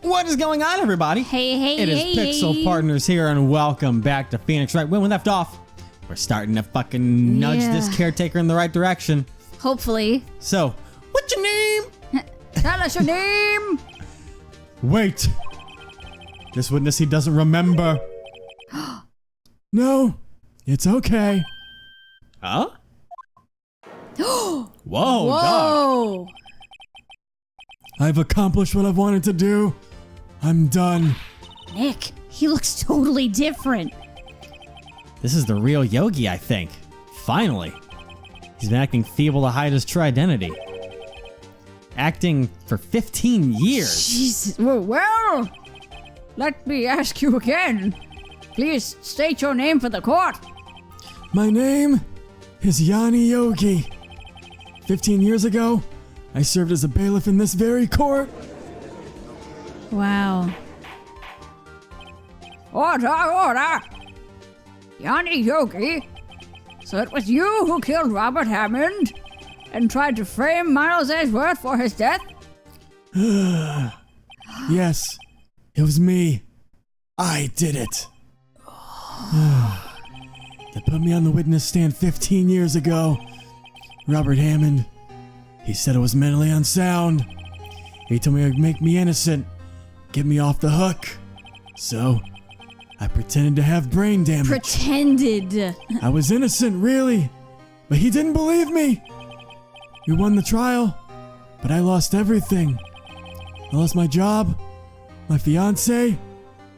What is going on, everybody? Hey, It is Pixel Partners here, and welcome back to Phoenix. Right when we left off, we're starting to fucking nudge this caretaker in the right direction. Hopefully. So, what's your name? Tell us your name. Wait. This witness, he doesn't remember. No, it's okay. Huh? Whoa, dog. I've accomplished what I've wanted to do. I'm done. Nick, he looks totally different. This is the real Yogi, I think. Finally. He's been acting feeble to hide his true identity. Acting for 15 years. Jesus. Well, let me ask you again. Please state your name for the court. My name is Yanni Yogi. 15 years ago, I served as a bailiff in this very court. Wow. Order! Yanni Yogi, so it was you who killed Robert Hammond and tried to frame Miles Edgeworth for his death? Yes, it was me. I did it. They put me on the witness stand 15 years ago. Robert Hammond, he said I was mentally unsound. He told me it would make me innocent, get me off the hook. So, I pretended to have brain damage. Pretended. I was innocent, really, but he didn't believe me. We won the trial, but I lost everything. I lost my job, my fiance,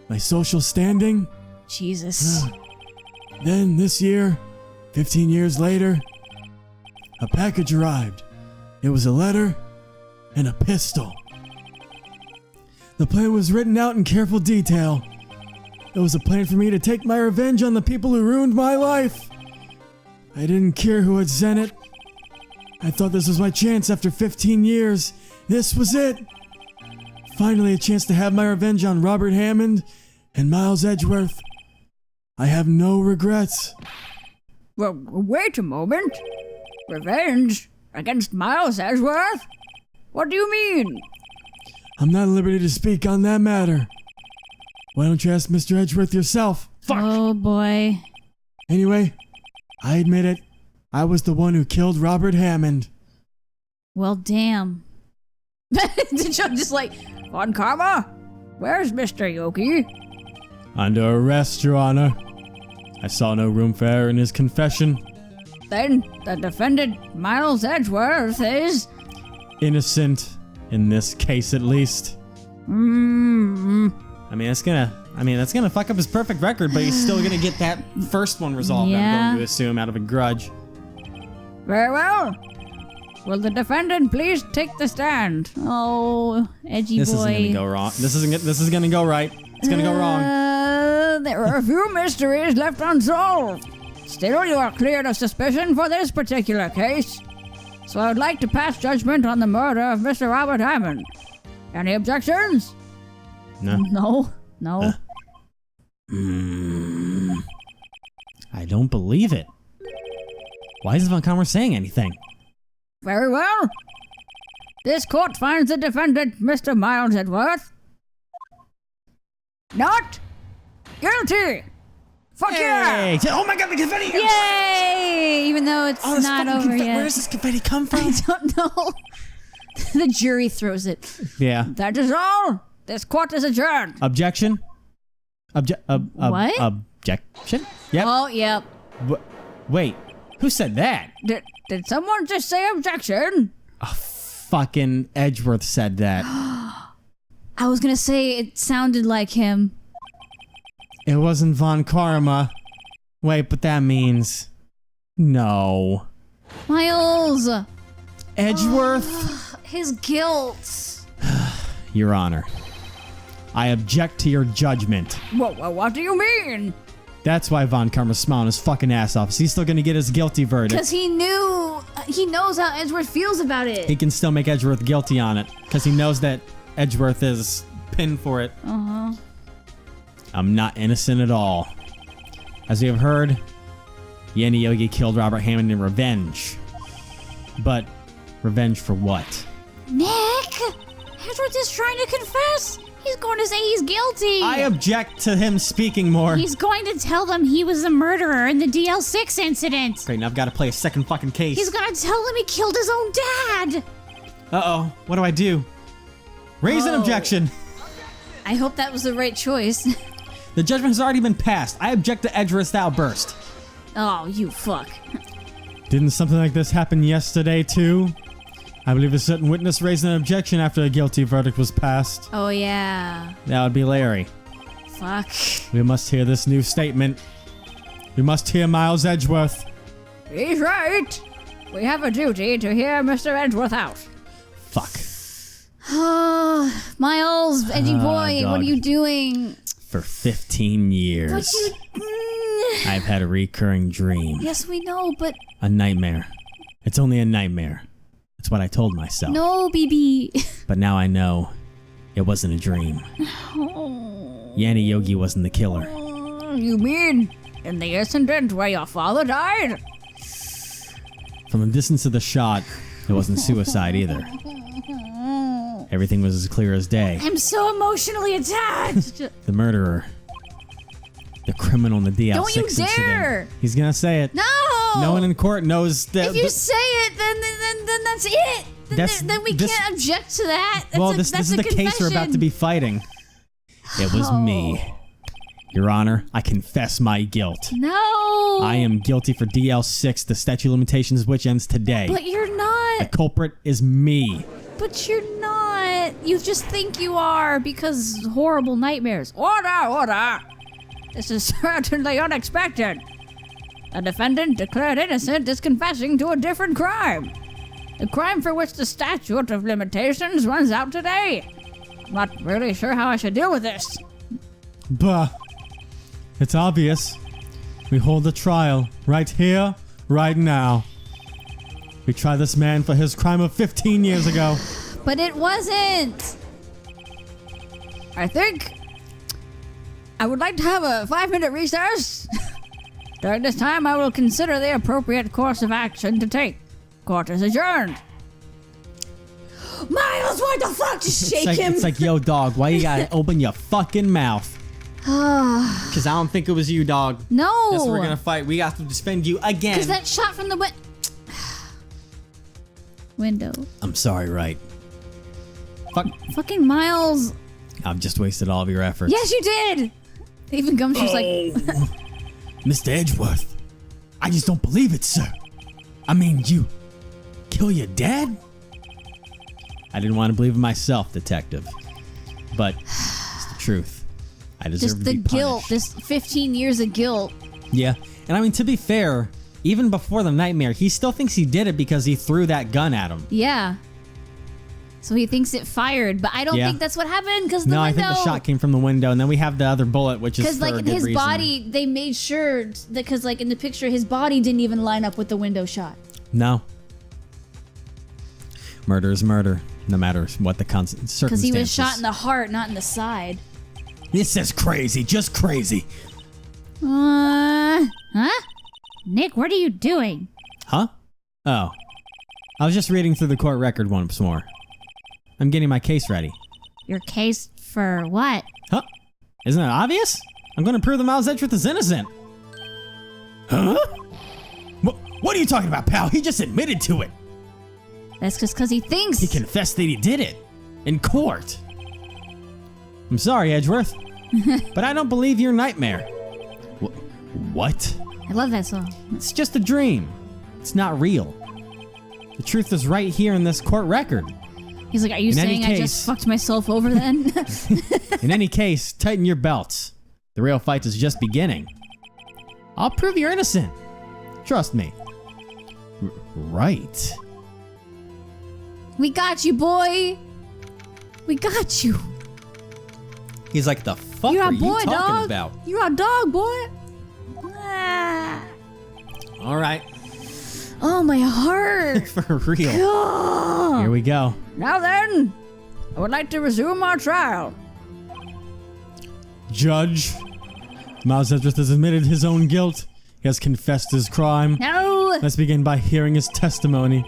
my social standing. Jesus. Then this year, 15 years later, a package arrived. It was a letter and a pistol. The plan was written out in careful detail. It was a plan for me to take my revenge on the people who ruined my life. I didn't care who had sent it. I thought this was my chance after 15 years. This was it. Finally, a chance to have my revenge on Robert Hammond and Miles Edgeworth. I have no regrets. Well, wait a moment. Revenge against Miles Edgeworth? What do you mean? I'm not at liberty to speak on that matter. Why don't you ask Mr. Edgeworth yourself? Fuck. Oh boy. Anyway, I admit it. I was the one who killed Robert Hammond. Well, damn. Did you just like, on karma? Where's Mr. Yogi? Under arrest, Your Honor. I saw no room for error in his confession. Then the defendant, Miles Edgeworth, is... Innocent, in this case at least. I mean, that's gonna fuck up his perfect record, but he's still gonna get that first one resolved, Yeah. I'm going to assume, out of a grudge. Very well. Will the defendant please take the stand? Oh, edgy This boy. isn't gonna go wrong. This is gonna go right. It's gonna go wrong. There are a few mysteries left unsolved. Still, you are cleared of suspicion for this particular case. So I would like to pass judgment on the murder of Mr. Robert Hammond. Any objections? No. No. I don't believe it. Why isn't Von Commerce saying anything? Very well. This court finds the defendant, Mr. Miles Edgeworth, not guilty. Fuck yeah! Hey! Oh my god, the confetti! Yay! Even though it's Oh, this not fucking over yet. Where does this confetti come from? I don't know. The jury throws it. Yeah. That is all. This court is adjourned. Objection? What? Objection? Yep. Oh, yep. Wait, who said that? Did someone just say objection? Fucking Edgeworth said that. I was gonna say it sounded like him. It wasn't Von Karma. Wait, but that means... No. Miles! Edgeworth? His guilt. Your Honor, I object to your judgment. What do you mean? That's why Von Karma's smiling his fucking ass off. Is he still gonna get his guilty verdict? Because he knows how Edgeworth feels about it. He can still make Edgeworth guilty on it. Because he knows that Edgeworth is pinned for it. Uh-huh. I'm not innocent at all. As we have heard, Yanni Yogi killed Robert Hammond in revenge. But revenge for what? Nick! Edgeworth is trying to confess! He's going to say he's guilty. I object to him speaking more. He's going to tell them he was the murderer in the DL6 incident. Great, now I've got to play a second fucking case. He's going to tell them he killed his own dad. Uh-oh, what do I do? Raise an objection. I hope that was the right choice. The judgment has already been passed. I object to Edgeworth's outburst. Oh, you fuck. Didn't something like this happen yesterday, too? I believe a certain witness raised an objection after a guilty verdict was passed. Oh, yeah. That would be Larry. Fuck. We must hear this new statement. We must hear Miles Edgeworth. He's right. We have a duty to hear Mr. Edgeworth out. Fuck. Miles, edgy boy, dog. what are you doing? For 15 years, What you... I've had a recurring dream. Yes, we know, but... A nightmare. It's only a nightmare. That's what I told myself. No, BB. But now I know it wasn't a dream. Yanni Yogi wasn't the killer. You mean in the incident where your father died? From the distance of the shot, it wasn't suicide either. Everything was as clear as day. I'm so emotionally attached. The murderer. The criminal in the DL6 Don't you dare! incident. He's gonna say it. No! No one in court knows that. If you say it, then that's it. Then we can't object to that. This is the case we're about to be fighting. It was me. Your Honor, I confess my guilt. No! I am guilty for DL6, the statute of limitations of which ends today. But you're The not. culprit is me. But you're not. You just think you are because horrible nightmares. Order! This is certainly unexpected. A defendant declared innocent is confessing to a different crime. The crime for which the statute of limitations runs out today. Not really sure how I should deal with this. Bah. It's obvious. We hold the trial right here, right now. We try this man for his crime of 15 years ago. But it wasn't. I think I would like to have a 5-minute recess. During this time, I will consider the appropriate course of action to take. Court is adjourned. Miles, what the fuck? Just shake him. It's like, yo, dog, why you gotta open your fucking mouth? Because I don't think it was you, dog. No. Yes, we're gonna fight. We have to defend you again. Because that shot from the window. I'm sorry, Wright. Fuck. Fucking Miles. I've just wasted all of your efforts. Yes, you did. Even Gumshoe's like, Mr. Edgeworth, I just don't believe it, sir. I mean, you kill your dad? I didn't want to believe in myself, detective. But it's the truth. I deserve just to the be guilt. punished. This 15 years of guilt. Yeah. And I mean, to be fair, even before the nightmare, he still thinks he did it because he threw that gun at him. Yeah. So he thinks it fired, but I don't Yeah. think that's what happened because the No, window. I think the shot came from the window, and then we have the other bullet, which is Because for like a in good his reason. body, they made sure because like in the picture, his body didn't even line up with the window shot. No. Murder is murder, no matter what the circumstances. Because he was shot in the heart, not in the side. This is crazy, just crazy. Huh? Nick, what are you doing? Huh? Oh. I was just reading through the court record once more. I'm getting my case ready. Your case for what? Huh? Isn't that obvious? I'm going to prove that Miles Edgeworth is innocent. Huh? What are you talking about, pal? He just admitted to it. That's just because he thinks. He confessed that he did it. In court. I'm sorry, Edgeworth. But I don't believe your nightmare. What? I love that song. It's just a dream. It's not real. The truth is right here in this court record. He's like, are you In any saying I just case- fucked myself over then? In any case, tighten your belts. The real fight is just beginning. I'll prove you're innocent. Trust me. Right. We got you, boy. We got you. He's like, the fuck You're are our you boy, talking dog. about? You're our dog, boy. Ah. All right. Oh, my heart. For real. Oh. Here we go. Now then, I would like to resume our trial. Judge, Miles Edgeworth has admitted his own guilt. He has confessed his crime. No. Let's begin by hearing his testimony.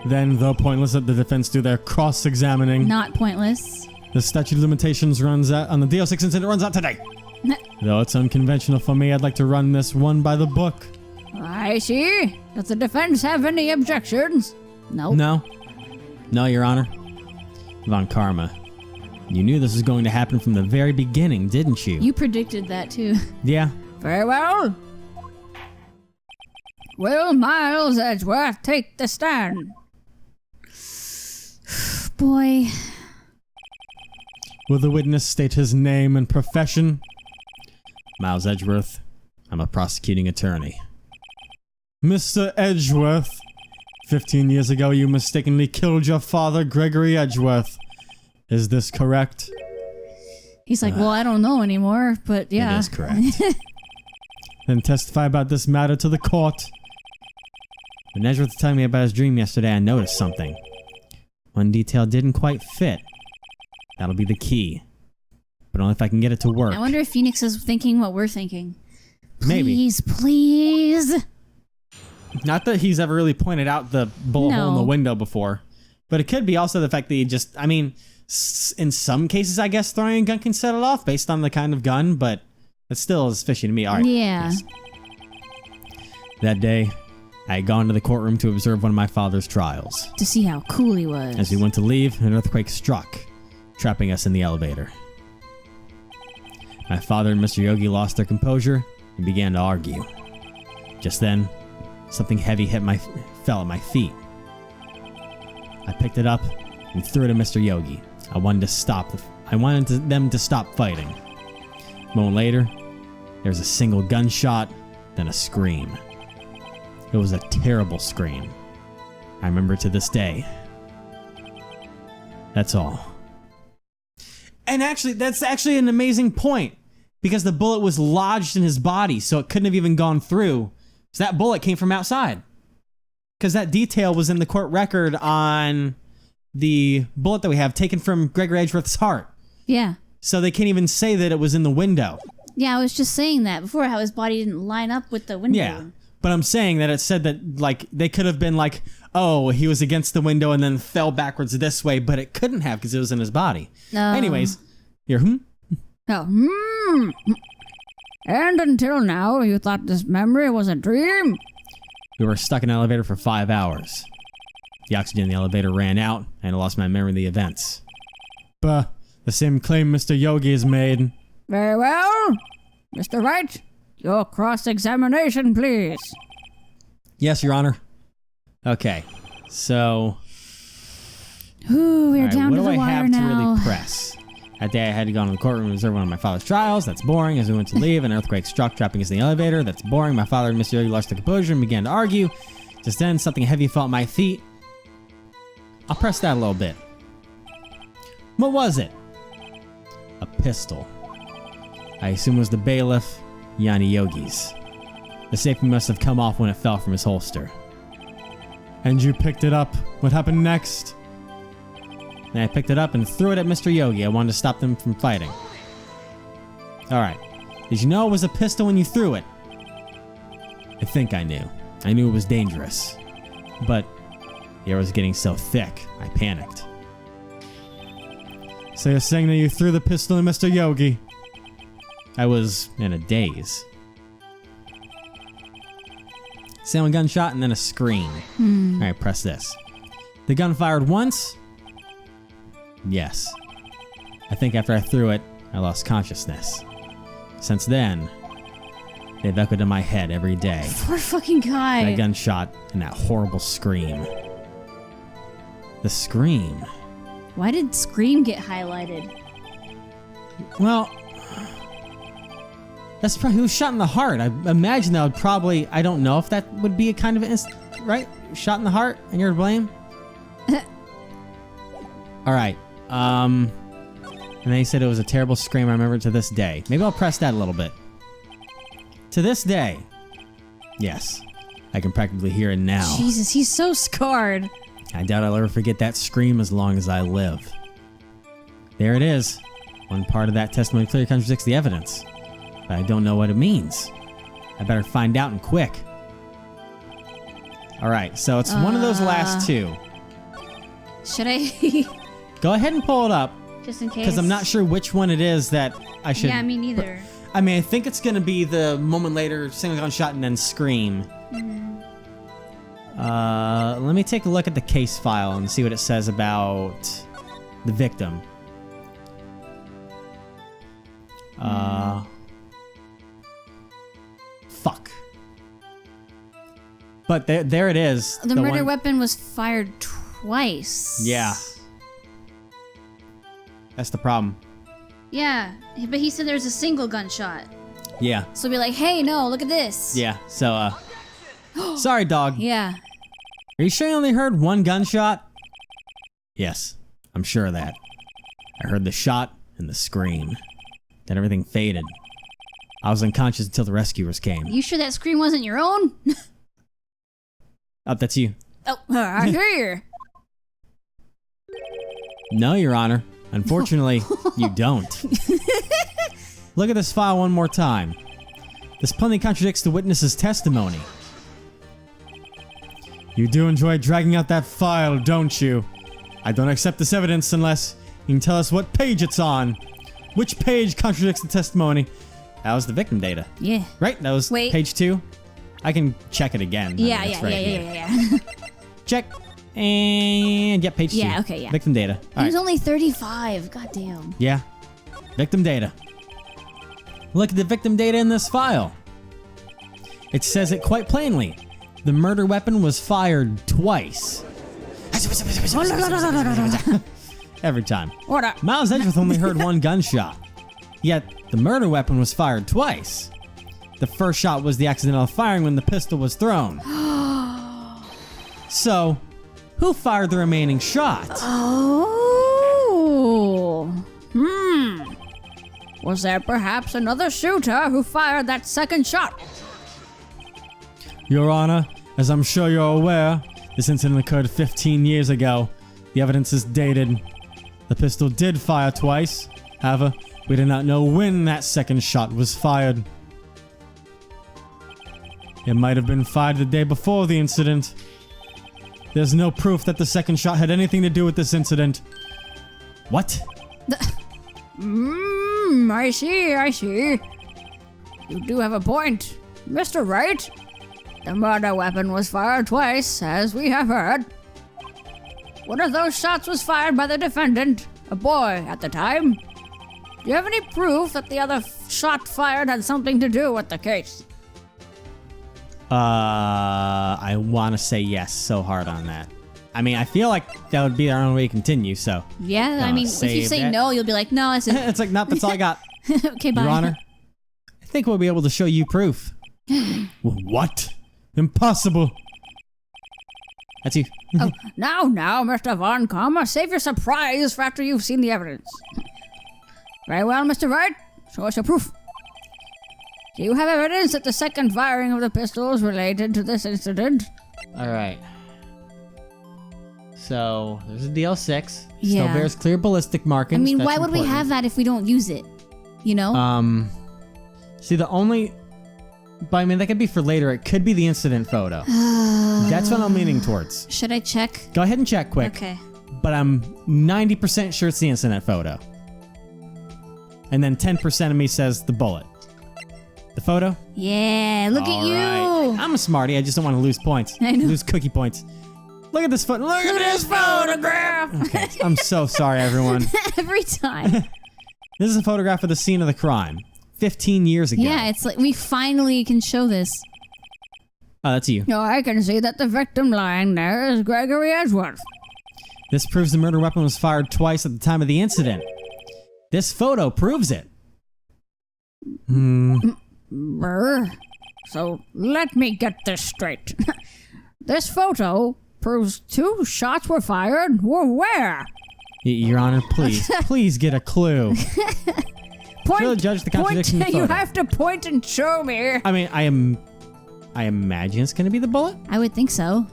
Then, though pointless, let the defense do their cross-examining. Not pointless. The statute of limitations runs out on the DO6 incident runs out today. Though it's unconventional for me, I'd like to run this one by the book. I see. Does the defense have any objections? Nope. No, Your Honor. Von Karma, you knew this was going to happen from the very beginning, didn't you? You predicted that too. Yeah. Very well. Will Miles Edgeworth take the stand? Boy. Will the witness state his name and profession? Miles Edgeworth. I'm a prosecuting attorney. Mr. Edgeworth, 15 years ago you mistakenly killed your father, Gregory Edgeworth. Is this correct? He's like, well, I don't know anymore, but yeah. It is correct. Then testify about this matter to the court. When Edgeworth was telling me about his dream yesterday, I noticed something. One detail didn't quite fit. That'll be the key. But only if I can get it to work. I wonder if Phoenix is thinking what we're thinking. Maybe. Please. Not that he's ever really pointed out the bullet hole in the window before. But it could be also the fact that he just, I mean, in some cases, I guess throwing a gun can set it off based on the kind of gun, but it still is fishy to me. All right. Yeah. Yes. That day, I had gone to the courtroom to observe one of my father's trials. To see how cool he was. As we went to leave, an earthquake struck, trapping us in the elevator. My father and Mr. Yogi lost their composure and began to argue. Just then, something heavy fell at my feet. I picked it up and threw it at Mr. Yogi. I wanted them to stop fighting. A moment later, there was a single gunshot, then a scream. It was a terrible scream. I remember it to this day. That's all. And actually, that's actually an amazing point. Because the bullet was lodged in his body, so it couldn't have even gone through. So that bullet came from outside. Because that detail was in the court record on the bullet that we have taken from Gregory Edgeworth's heart. Yeah. So they can't even say that it was in the window. Yeah, I was just saying that before, how his body didn't line up with the window. Yeah. But I'm saying that it said that, like, they could have been like, oh, he was against the window and then fell backwards this way, but it couldn't have because it was in his body. Anyways, here, Oh, And until now, you thought this memory was a dream? We were stuck in an elevator for 5 hours. The oxygen in the elevator ran out, and I lost my memory of the events. But the same claim Mr. Yogi has made. Very well. Mr. Wright, your cross-examination, please. Yes, Your Honor. Okay, so... Ooh, we're down to the wire now. What do I have to really press? That day I had to go into the courtroom and observe one of my father's trials. That's boring. As we went to leave, an earthquake struck, trapping us in the elevator. That's boring. My father and Mr. Yogi lost their composure and began to argue. Just then, something heavy fell at my feet. I'll press that a little bit. What was it? A pistol. I assume it was the bailiff, Yanni Yogi's. The safety must have come off when it fell from his holster. And you picked it up. What happened next? Then I picked it up and threw it at Mr. Yogi. I wanted to stop them from fighting. Alright. Did you know it was a pistol when you threw it? I think I knew. I knew it was dangerous. But the air was getting so thick, I panicked. So you're saying that you threw the pistol at Mr. Yogi? I was in a daze. Sound gunshot and then a scream. Alright, press this. The gun fired once? Yes. I think after I threw it, I lost consciousness. Since then, they've echoed in my head every day. Poor fucking guy. That gunshot and that horrible scream. The scream. Why did Scream get highlighted? Well, that's probably, he was shot in the heart. I imagine that would probably, I don't know if that would be a kind of right? Shot in the heart and you're to blame? Alright. And then he said it was a terrible scream. I remember it to this day. Maybe I'll press that a little bit. To this day. Yes. I can practically hear it now. Jesus, he's so scarred. I doubt I'll ever forget that scream as long as I live. There it is. One part of that testimony clearly contradicts the evidence. But I don't know what it means. I better find out and quick. Alright, so it's one of those last two. Should I? Go ahead and pull it up. Just in case. Because I'm not sure which one it is that I should. Yeah, me neither. I mean, I think it's gonna be the moment later, single gunshot, and then scream. Let me take a look at the case file and see what it says about the victim. Fuck. But there it is. The murder weapon was fired twice. Yeah. That's the problem. Yeah, but he said there's a single gunshot. Yeah. So be like, hey, no, look at this. Yeah. So, sorry, dog. Yeah. Are you sure you only heard one gunshot? Yes, I'm sure of that. I heard the shot and the scream. Then everything faded. I was unconscious until the rescuers came. You sure that scream wasn't your own? Oh, that's you. Oh, I hear you. No, Your Honor. Unfortunately, you don't. Look at this file one more time. This plainly contradicts the witness's testimony. You do enjoy dragging out that file, don't you? I don't accept this evidence unless you can tell us what page it's on. Which page contradicts the testimony? That was the victim data. Yeah. Right? That was Wait. page 2. I can check it again. I mean, Yeah. it's right here. Check. And yep, page 2. Yeah, okay, yeah. Victim data. He All was right. only 35. Goddamn. Yeah. Victim data. Look at the victim data in this file. It says it quite plainly. The murder weapon was fired twice. Every time. What up? Miles Edgeworth only heard one gunshot. Yet, the murder weapon was fired twice. The first shot was the accidental firing when the pistol was thrown. So, who fired the remaining shots? Oh. Was there perhaps another shooter who fired that second shot? Your Honor, as I'm sure you're aware, this incident occurred 15 years ago. The evidence is dated. The pistol did fire twice. However, we do not know when that second shot was fired. It might have been fired the day before the incident. There's no proof that the second shot had anything to do with this incident. What? I see. You do have a point. Mr. Wright, the murder weapon was fired twice, as we have heard. One of those shots was fired by the defendant, a boy at the time. Do you have any proof that the other shot fired had something to do with the case? I want to say yes so hard on that. I mean, I feel like that would be our only way to continue, so. Yeah, I mean, if you save say that. no, you'll be like, no, that's it. It's like, nope, that's all I got. Okay, bye. Your Honor, I think we'll be able to show you proof. What? Impossible. That's you. Oh, now, Mr. Von Comma, save your surprise for after you've seen the evidence. Very well, Mr. Wright. Show us your proof. Do you have evidence that the second firing of the pistol is related to this incident? All right. So there's a DL6. Still Yeah. bears clear ballistic markings. I mean, That's why would we important. have that if we don't use it? You know? See, the only. But I mean, that could be for later. It could be the incident photo. That's what I'm leaning towards. Should I check? Go ahead and check quick. Okay. But I'm 90% sure it's the incident photo. And then 10% of me says the bullet. The photo? Yeah, look All at you. right. I'm a smarty. I just don't want to lose points. I know. Lose cookie points. Look at this photo. Look at this photograph. Okay. I'm so sorry, everyone. Every time. This is a photograph of the scene of the crime. 15 years ago. Yeah, it's like we finally can show this. Oh, that's you. No, I can see that the victim lying there is Gregory Edgeworth. This proves the murder weapon was fired twice at the time of the incident. This photo proves it. Brr. So let me get this straight. This photo proves 2 shots were fired. Where? Your Honor, please get a clue. Point. Surely judge the contradiction in the You photo. have to point and show me. I mean, I imagine it's going to be the bullet. I would think so.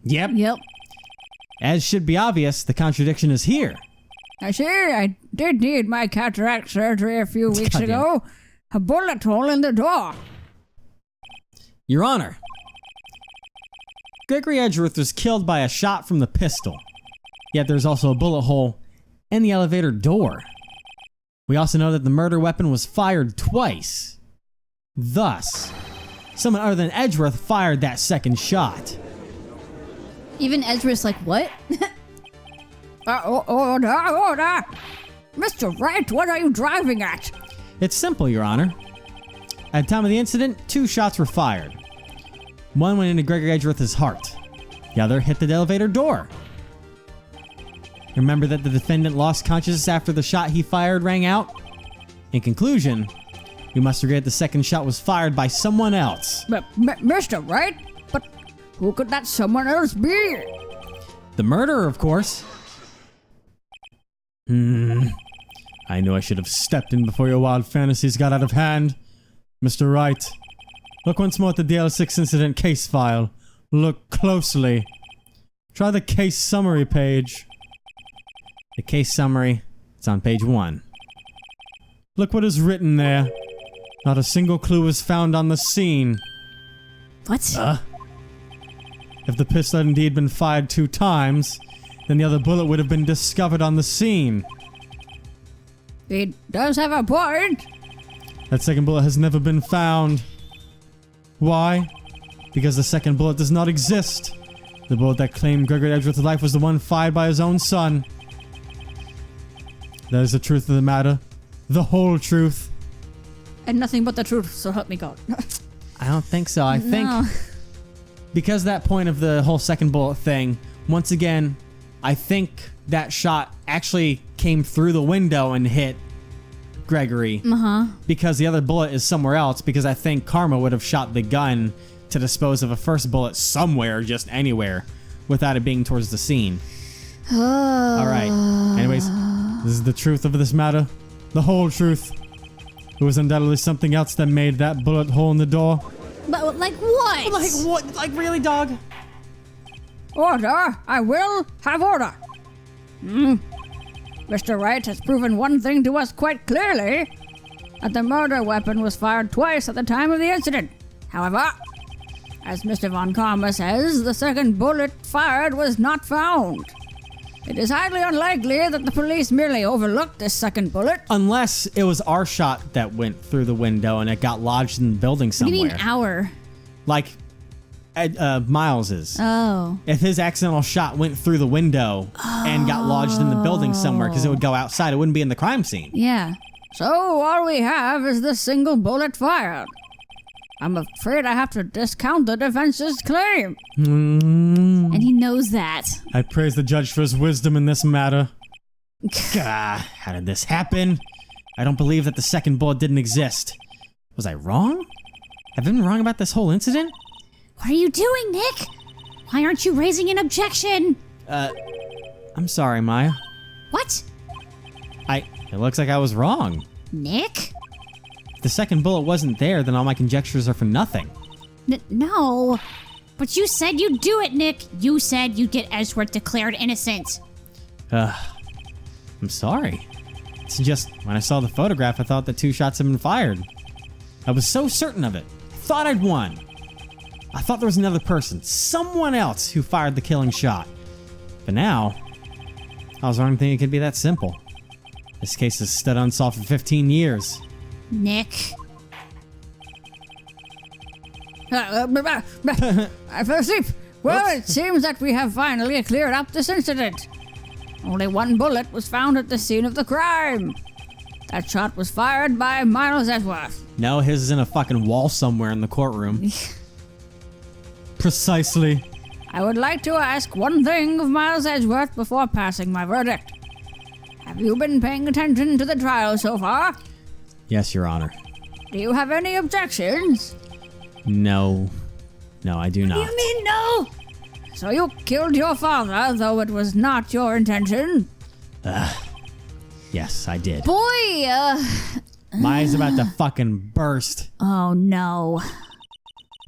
Yep. Yep. As should be obvious, the contradiction is here. I see. I did need my cataract surgery a few weeks Goddamn. ago. A bullet hole in the door. Your Honor, Gregory Edgeworth was killed by a shot from the pistol. Yet there's also a bullet hole in the elevator door. We also know that the murder weapon was fired twice. Thus, someone other than Edgeworth fired that second shot. Even Edgeworth's like, what? Order! Mr. Wright, what are you driving at? It's simple, Your Honor. At the time of the incident, 2 shots were fired. One went into Gregory Edgeworth's heart. The other hit the elevator door. Remember that the defendant lost consciousness after the shot he fired rang out? In conclusion, we must agree that the second shot was fired by someone else. Mr. Wright? But who could that someone else be? The murderer, of course. I knew I should have stepped in before your wild fantasies got out of hand. Mr. Wright, look once more at the DL6 incident case file. Look closely. Try the case summary page. The case summary, it's on page 1. Look what is written there. Not a single clue was found on the scene. What? If the pistol had indeed been fired 2 times, then the other bullet would have been discovered on the scene. He does have a point. That second bullet has never been found. Why? Because the second bullet does not exist. The bullet that claimed Gregory Edgeworth's life was the one fired by his own son. That is the truth of the matter. The whole truth. And nothing but the truth, so help me God. I don't think so. I think because that point of the whole second bullet thing, once again, I think that shot actually came through the window and hit Gregory. Because the other bullet is somewhere else, because I think Karma would have shot the gun to dispose of a first bullet somewhere, just anywhere, without it being towards the scene. Alright. Anyways, this is the truth of this matter. The whole truth. It was undoubtedly something else that made that bullet hole in the door. But like what? Like what? Like really, dog? Order! I will have order. Mr. Wright has proven one thing to us quite clearly. That the murder weapon was fired twice at the time of the incident. However, as Mr. Von Karma says, the second bullet fired was not found. It is highly unlikely that the police merely overlooked this second bullet. Unless it was our shot that went through the window and it got lodged in the building somewhere. What do you mean our? Like Miles's. Oh. If his accidental shot went through the window and got lodged in the building somewhere, because it would go outside, it wouldn't be in the crime scene. Yeah. So all we have is the single bullet fired. I'm afraid I have to discount the defense's claim. And he knows that. I praise the judge for his wisdom in this matter. Gah, how did this happen? I don't believe that the second bullet didn't exist. Was I wrong? Have I been wrong about this whole incident? What are you doing, Nick? Why aren't you raising an objection? I'm sorry, Maya. What? It looks like I was wrong. Nick? If the second bullet wasn't there, then all my conjectures are for nothing. No. But you said you'd do it, Nick. You said you'd get Edgeworth declared innocent. I'm sorry. It's just, when I saw the photograph, I thought that 2 shots had been fired. I was so certain of it. I thought I'd won. I thought there was another person, someone else, who fired the killing shot. But now, I was wrong to think it could be that simple. This case has stood unsolved for 15 years. Nick. Well, it seems that we have finally cleared up this incident. Only 1 bullet was found at the scene of the crime. That shot was fired by Miles Edgeworth. No, his is in a fucking wall somewhere in the courtroom. Precisely. I would like to ask one thing of Miles Edgeworth before passing my verdict. Have you been paying attention to the trial so far? Yes, Your Honor. Do you have any objections? No. No, I do not. You mean no? So you killed your father, though it was not your intention? Yes, I did. Boy, My eyes about to fucking burst. Oh no.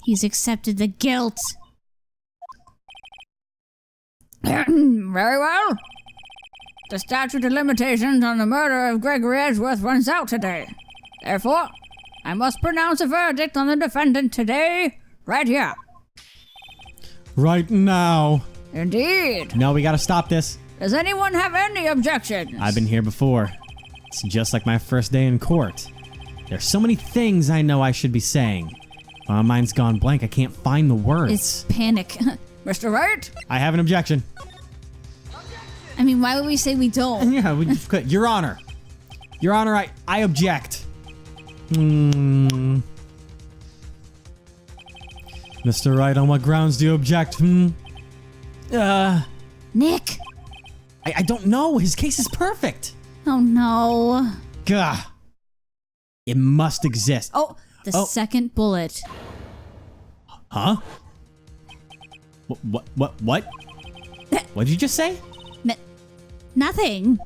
He's accepted the guilt. Very well. The statute of limitations on the murder of Gregory Edgeworth runs out today. Therefore, I must pronounce a verdict on the defendant today, right here. Right now. Indeed. No, we gotta stop this. Does anyone have any objections? I've been here before. It's just like my first day in court. There's so many things I know I should be saying. My mind's gone blank. I can't find the words. It's panic. Mr. Wright? I have an objection. I mean, why would we say we don't? Yeah, we just could. Your Honor. Your Honor, I object. Mr. Wright, on what grounds do you object? Nick. I don't know. His case is perfect. Oh no. Gah. It must exist. Oh, the second bullet. Huh? What? What did you just say? Nothing.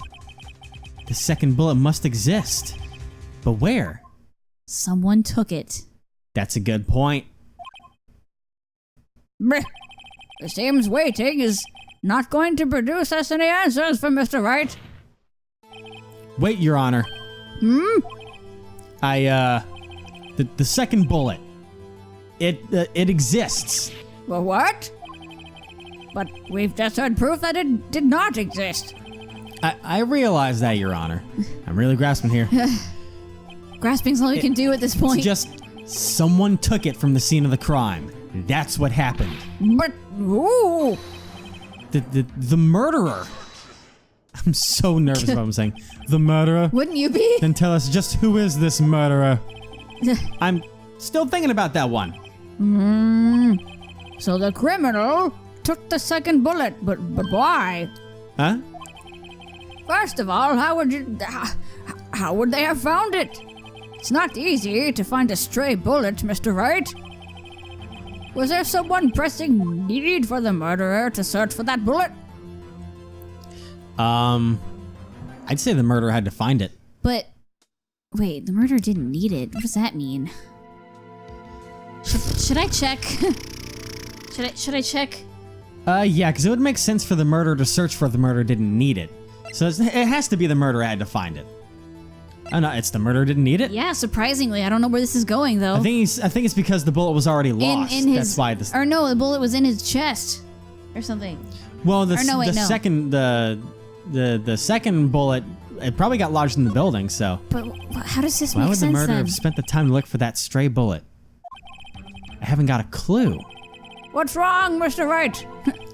The second bullet must exist. But where? Someone took it. That's a good point. Bleh. It seems waiting is not going to produce us any answers for Mr. Wright. Wait, Your Honor. The second bullet. It exists. Well, what? But we've just heard proof that it did not exist. I realize that, Your Honor. I'm really grasping here. Grasping's all we can do at this point. It's just someone took it from the scene of the crime. That's what happened. But who? The murderer. I'm so nervous about what I'm saying. The murderer? Wouldn't you be? Then tell us just who is this murderer? I'm still thinking about that one. So the criminal took the second bullet, but why? Huh? First of all, how would they have found it? It's not easy to find a stray bullet, Mr. Wright. Was there someone pressing need for the murderer to search for that bullet? I'd say the murderer had to find it. But wait, the murderer didn't need it. What does that mean? Should I check? should I check? Yeah, because it would make sense for the murderer to search for if the murderer didn't need it. So it has to be the murderer had to find it. Oh no, it's the murderer didn't need it? Yeah, surprisingly. I don't know where this is going though. I think it's because the bullet was already lost. In his, That's why this. Or no, the bullet was in his chest. Or something. Well, the second bullet, it probably got lodged in the building, so. But how does this Why make would sense the murderer then? have spent the time to look for that stray bullet? I haven't got a clue. What's wrong, Mr. Wright?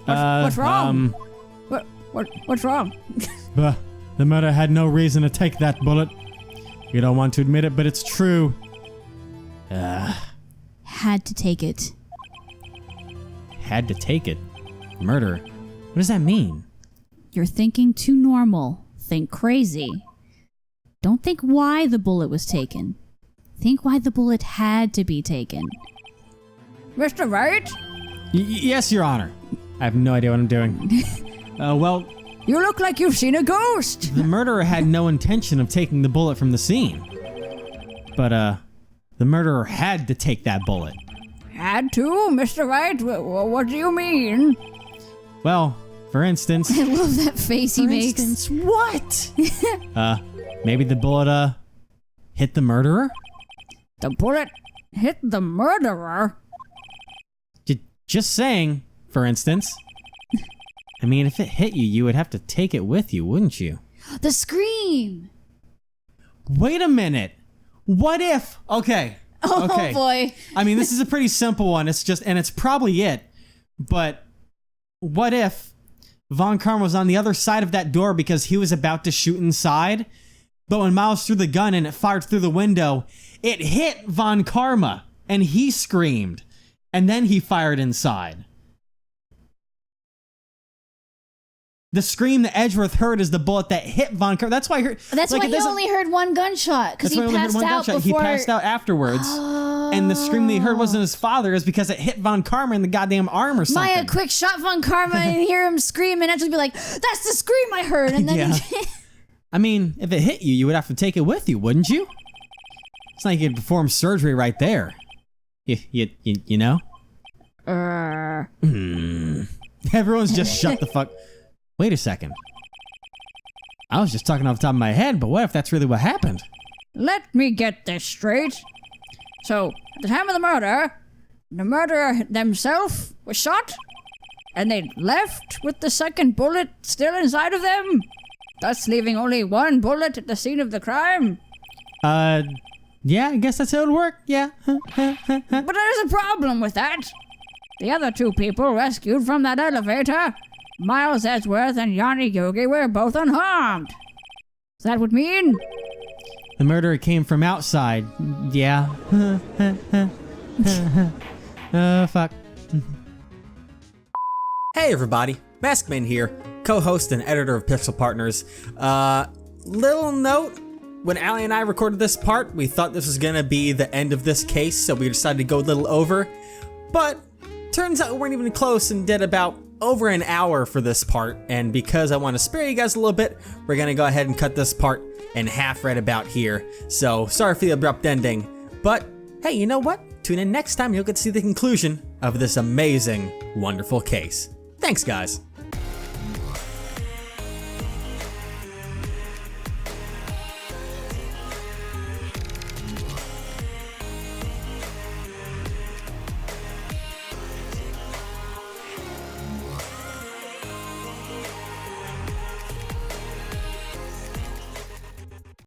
What's wrong? What's wrong? The murderer had no reason to take that bullet. You don't want to admit it, but it's true. Had to take it. Had to take it. Murder. What does that mean? You're thinking too normal. Think crazy. Don't think why the bullet was taken. Think why the bullet had to be taken. Mr. Wright? Yes, Your Honor. I have no idea what I'm doing. Well, You look like you've seen a ghost. the murderer had no intention of taking the bullet from the scene. But, the murderer had to take that bullet. Had to, Mr. Wright? What do you mean? Well, for instance... I love that face he makes. What? Maybe the bullet, hit the murderer? The bullet hit the murderer? Just saying, for instance. I mean, if it hit you, you would have to take it with you, wouldn't you? The scream! Wait a minute. What if... Okay. Oh boy. I mean, this is a pretty simple one. It's probably it. But what if Von Karma was on the other side of that door because he was about to shoot inside? But when Miles threw the gun and it fired through the window, it hit Von Karma and he screamed. And then he fired inside. The scream that Edgeworth heard is the bullet that hit Von Karma. That's why I heard. That's why he only heard one gunshot. Because he passed out before. He passed out afterwards. And the scream that he heard wasn't his father's because it hit Von Karma in the goddamn arm or something. Maya quick shot Von Karma and hear him scream and actually be like, that's the scream I heard. And then Yeah. I mean, if it hit you, you would have to take it with you, wouldn't you? It's not like you could perform surgery right there. You know? Everyone's just shut the fuck. Wait a second. I was just talking off the top of my head, but what if that's really what happened? Let me get this straight. So, at the time of the murderer themselves was shot, and they left with the second bullet still inside of them, thus leaving only one bullet at the scene of the crime. Yeah, I guess that's how it would work. Yeah. But there's a problem with that. The other two people rescued from that elevator, Miles Edgeworth and Yanni Yogi, were both unharmed. That would mean... The murderer came from outside. Yeah. Fuck. Hey everybody, Maskman here, co-host and editor of Pixel Partners. Little note, when Allie and I recorded this part, we thought this was gonna be the end of this case, so we decided to go a little over. But turns out we weren't even close and did about over an hour for this part, and because I want to spare you guys a little bit, we're gonna go ahead and cut this part in half right about here. So sorry for the abrupt ending, but hey, you know what? Tune in next time and you'll get to see the conclusion of this amazing, wonderful case. Thanks guys.